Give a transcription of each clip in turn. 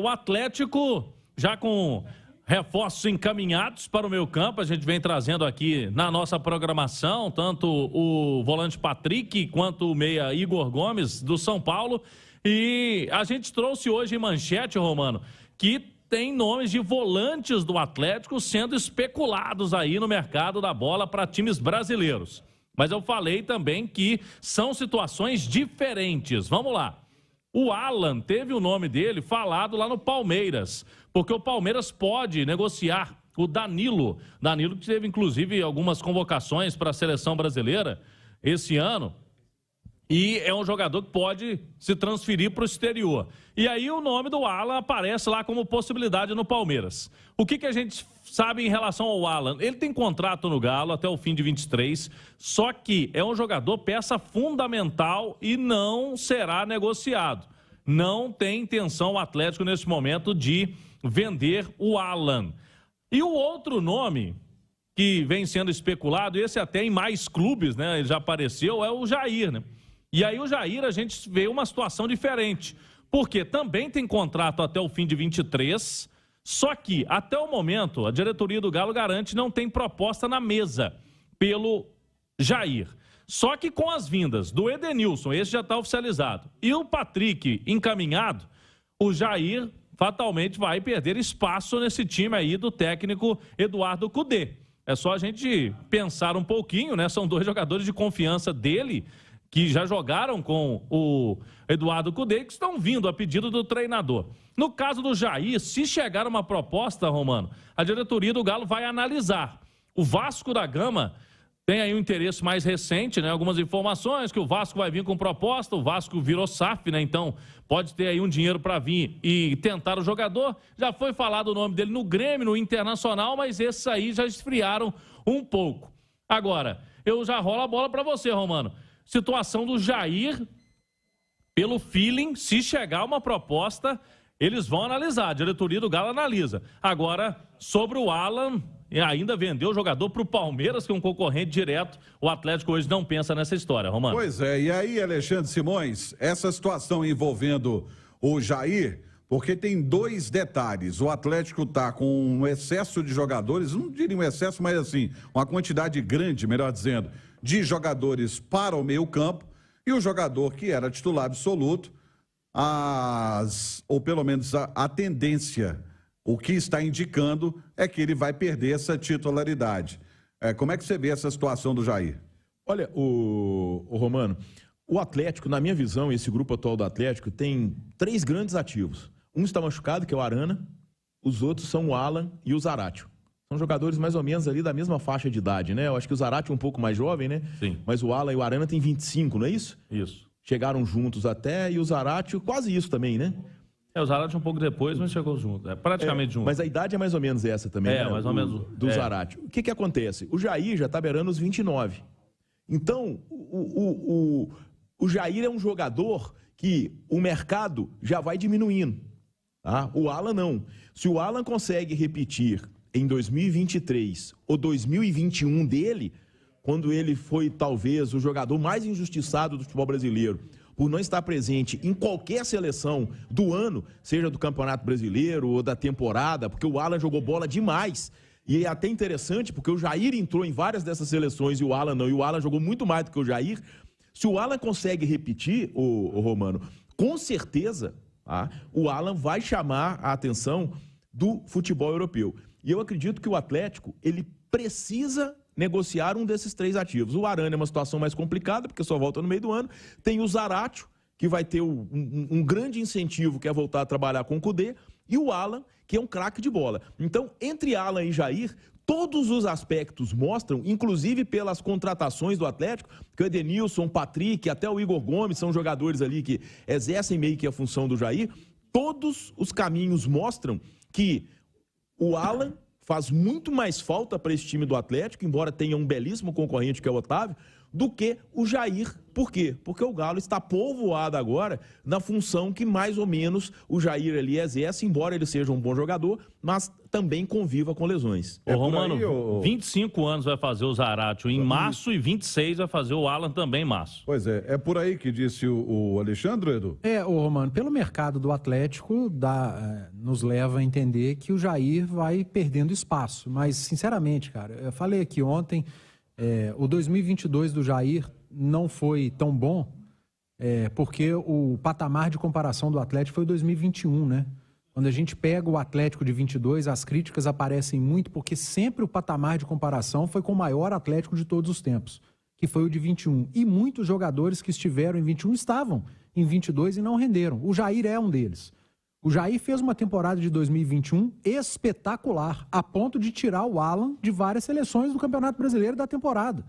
O Atlético já com reforços encaminhados para o meio campo, a gente vem trazendo aqui na nossa programação, tanto o volante Patrick quanto o meia Igor Gomes do São Paulo. E a gente trouxe hoje em manchete, Romano, que tem nomes de volantes do Atlético sendo especulados aí no mercado da bola para times brasileiros. Mas eu falei também que são situações diferentes. Vamos lá. O Alan teve o nome dele falado lá no Palmeiras, porque o Palmeiras pode negociar o Danilo. Danilo que teve, inclusive, algumas convocações para a seleção brasileira esse ano. E é um jogador que pode se transferir para o exterior. E aí o nome do Alan aparece lá como possibilidade no Palmeiras. O que a gente sabe em relação ao Alan? Ele tem contrato no Galo até o fim de 23, só que é um jogador peça fundamental e não será negociado. Não tem intenção o Atlético nesse momento de vender o Alan. E o outro nome que vem sendo especulado, esse até em mais clubes, né? Ele já apareceu, é o Jair, né? E aí o Jair a gente vê uma situação diferente, porque também tem contrato até o fim de 23, só que até o momento a diretoria do Galo garante não tem proposta na mesa pelo Jair. Só que com as vindas do Edenilson, esse já está oficializado, e o Patrick encaminhado, o Jair fatalmente vai perder espaço nesse time aí do técnico Eduardo Cudê. É só a gente pensar um pouquinho, né? São dois jogadores de confiança dele, que já jogaram com o Eduardo Cudê, que estão vindo a pedido do treinador. No caso do Jair, se chegar uma proposta, Romano, a diretoria do Galo vai analisar. O Vasco da Gama tem aí um interesse mais recente, né? Algumas informações que o Vasco vai vir com proposta, o Vasco virou SAF, né? Então pode ter aí um dinheiro para vir e tentar o jogador. Já foi falado o nome dele no Grêmio, no Internacional, mas esses aí já esfriaram um pouco. Agora, eu já rolo a bola para você, Romano. Situação do Jair, pelo feeling, se chegar uma proposta, eles vão analisar, a diretoria do Galo analisa. Agora, sobre o Alan, ainda vendeu o jogador para o Palmeiras, que é um concorrente direto, o Atlético hoje não pensa nessa história, Romano. Pois é, e aí, Alexandre Simões, essa situação envolvendo o Jair, porque tem dois detalhes, o Atlético está com um excesso de jogadores, não diria um excesso, mas assim, uma quantidade grande, melhor dizendo, de jogadores para o meio campo, e o jogador que era titular absoluto, ou pelo menos a tendência, o que está indicando é que ele vai perder essa titularidade. Como é que você vê essa situação do Jair? Olha, o Romano, o Atlético, na minha visão, esse grupo atual do Atlético tem 3 grandes ativos. Um está machucado, que é o Arana, os outros são o Alan e o Zaratio. São jogadores mais ou menos ali da mesma faixa de idade, né? Eu acho que o Zaratio é um pouco mais jovem, né? Sim. Mas o Alan e o Arana têm 25, não é isso? Isso. Chegaram juntos até, e o Zaratio quase isso também, né? O Zaratio um pouco depois, mas chegou junto. É praticamente junto. Mas a idade é mais ou menos essa também, né? Mais ou menos. Do Zaratio. O que acontece? O Jair já está beirando os 29. Então, o Jair é um jogador que o mercado já vai diminuindo. Tá? O Alan não. Se o Alan consegue repetir em 2023 ou 2021 dele, quando ele foi talvez o jogador mais injustiçado do futebol brasileiro, por não estar presente em qualquer seleção do ano, seja do Campeonato Brasileiro ou da temporada, porque o Alan jogou bola demais. E é até interessante, porque o Jair entrou em várias dessas seleções e o Alan não. E o Alan jogou muito mais do que o Jair. Se o Alan consegue repetir, o Romano, com certeza, tá, o Alan vai chamar a atenção do futebol europeu. E eu acredito que o Atlético, ele precisa negociar um desses 3 ativos. O Arana é uma situação mais complicada, porque só volta no meio do ano. Tem o Zaratio, que vai ter um grande incentivo, que é voltar a trabalhar com o Cudê. E o Alan, que é um craque de bola. Então, entre Alan e Jair, todos os aspectos mostram, inclusive pelas contratações do Atlético, que o Edenilson, o Patrick, até o Igor Gomes são jogadores ali que exercem meio que a função do Jair. Todos os caminhos mostram que o Alan faz muito mais falta para esse time do Atlético, embora tenha um belíssimo concorrente que é o Otávio, do que o Jair. Por quê? Porque o Galo está povoado agora na função que mais ou menos o Jair ali exerce, embora ele seja um bom jogador, mas também conviva com lesões. Ô, Romano, 25 anos vai fazer o Zaratio em março e 26 vai fazer o Alan também em março. Pois é por aí que disse o Alexandre, Edu? Romano, pelo mercado do Atlético, nos leva a entender que o Jair vai perdendo espaço. Mas, sinceramente, cara, eu falei aqui ontem, o 2022 do Jair não foi tão bom, porque o patamar de comparação do Atlético foi 2021, né? Quando a gente pega o Atlético de 22, as críticas aparecem muito, porque sempre o patamar de comparação foi com o maior Atlético de todos os tempos, que foi o de 21. E muitos jogadores que estiveram em 21 estavam em 22 e não renderam. O Jair é um deles. O Jair fez uma temporada de 2021 espetacular, a ponto de tirar o Alan de várias seleções do Campeonato Brasileiro da temporada.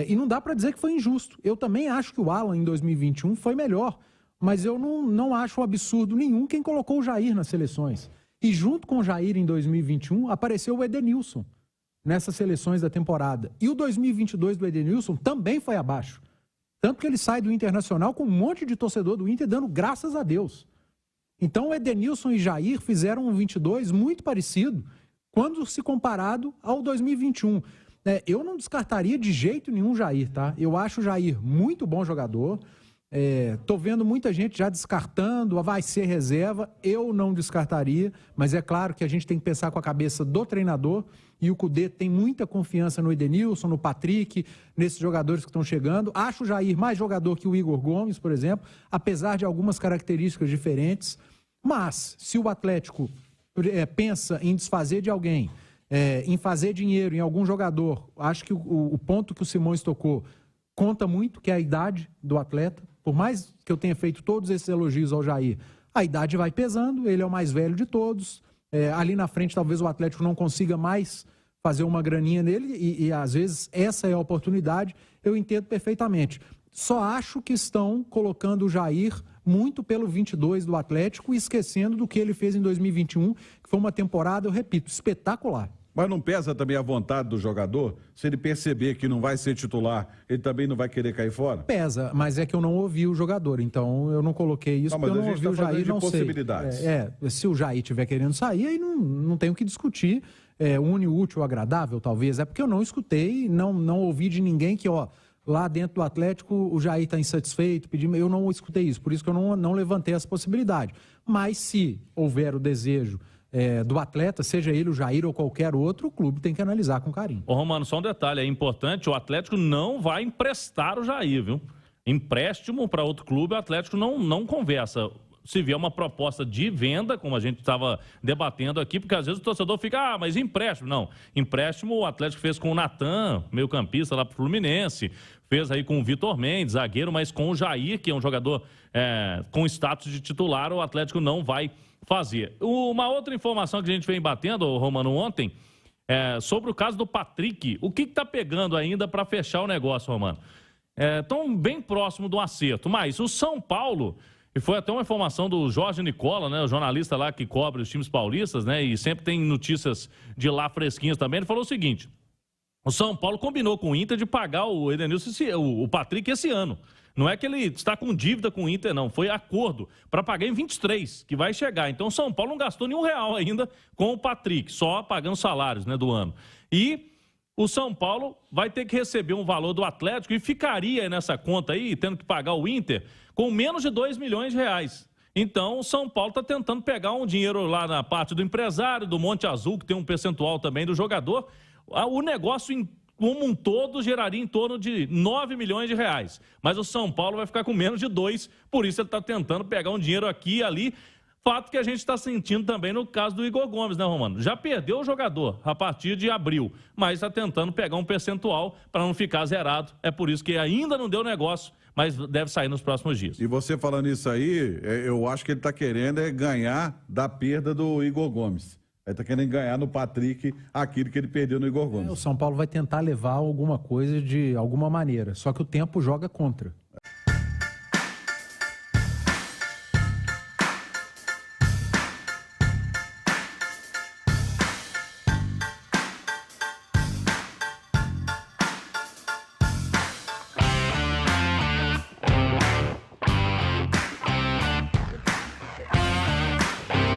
E não dá para dizer que foi injusto. Eu também acho que o Alan em 2021 foi melhor, mas eu não acho um absurdo nenhum quem colocou o Jair nas seleções. E junto com o Jair em 2021 apareceu o Edenilson nessas seleções da temporada. E o 2022 do Edenilson também foi abaixo. Tanto que ele sai do Internacional com um monte de torcedor do Inter dando graças a Deus. Então o Edenilson e Jair fizeram um 22 muito parecido quando se comparado ao 2021. Eu não descartaria de jeito nenhum o Jair, tá? Eu acho o Jair muito bom jogador. Tô vendo muita gente já descartando, vai ser reserva. Eu não descartaria, mas é claro que a gente tem que pensar com a cabeça do treinador. E o Cudê tem muita confiança no Edenilson, no Patrick, nesses jogadores que estão chegando. Acho o Jair mais jogador que o Igor Gomes, por exemplo, apesar de algumas características diferentes. Mas, se o Atlético pensa em desfazer de alguém, em fazer dinheiro em algum jogador, acho que o ponto que o Simões tocou conta muito, que é a idade do atleta. Por mais que eu tenha feito todos esses elogios ao Jair, a idade vai pesando, ele é o mais velho de todos. Ali na frente, talvez o Atlético não consiga mais fazer uma graninha nele, e às vezes essa é a oportunidade, eu entendo perfeitamente. Só acho que estão colocando o Jair muito pelo 22 do Atlético e esquecendo do que ele fez em 2021, que foi uma temporada, eu repito, espetacular. Mas não pesa também a vontade do jogador? Se ele perceber que não vai ser titular, ele também não vai querer cair fora? Pesa, mas é que eu não ouvi o jogador, então eu não coloquei isso, porque eu não ouvi o Jair, não sei. Se o Jair estiver querendo sair, aí não tem o que discutir. Une o útil ao agradável, talvez. É porque eu não escutei, não ouvi de ninguém que, lá dentro do Atlético o Jair está insatisfeito, eu não escutei isso, por isso que eu não levantei essa possibilidade. Mas se houver o desejo do atleta, seja ele o Jair ou qualquer outro, o clube tem que analisar com carinho. Ô Romano, só um detalhe importante, o Atlético não vai emprestar o Jair, viu? Empréstimo para outro clube, o Atlético não conversa. Se vier uma proposta de venda, como a gente estava debatendo aqui, porque às vezes o torcedor fica, mas empréstimo. Não, empréstimo o Atlético fez com o Natan, meio campista lá pro Fluminense, fez aí com o Vitor Mendes, zagueiro, mas com o Jair, que é um jogador com status de titular, o Atlético não vai fazer. Uma outra informação que a gente vem batendo, Romano, ontem, sobre o caso do Patrick. O que está pegando ainda para fechar o negócio, Romano? Estão bem próximo do acerto, mas o São Paulo, e foi até uma informação do Jorge Nicola, né, o jornalista lá que cobre os times paulistas, né, e sempre tem notícias de lá fresquinhas também, ele falou o seguinte: o São Paulo combinou com o Inter de pagar o Edenilson, o Patrick, esse ano. Não é que ele está com dívida com o Inter, não. Foi acordo para pagar em 23, que vai chegar. Então, o São Paulo não gastou nenhum real ainda com o Patrick, só pagando salários, né, do ano. E o São Paulo vai ter que receber um valor do Atlético e ficaria nessa conta aí, tendo que pagar o Inter, com menos de 2 milhões de reais. Então, o São Paulo está tentando pegar um dinheiro lá na parte do empresário, do Monte Azul, que tem um percentual também do jogador. O negócio como um todo geraria em torno de 9 milhões de reais. Mas o São Paulo vai ficar com menos de 2, por isso ele está tentando pegar um dinheiro aqui e ali. Fato que a gente está sentindo também no caso do Igor Gomes, né, Romano? Já perdeu o jogador a partir de abril, mas está tentando pegar um percentual para não ficar zerado. É por isso que ainda não deu negócio, mas deve sair nos próximos dias. E você falando isso aí, eu acho que ele está querendo ganhar da perda do Igor Gomes. Ele está querendo ganhar no Patrick aquilo que ele perdeu no Igor Gomes. O São Paulo vai tentar levar alguma coisa de alguma maneira, só que o tempo joga contra.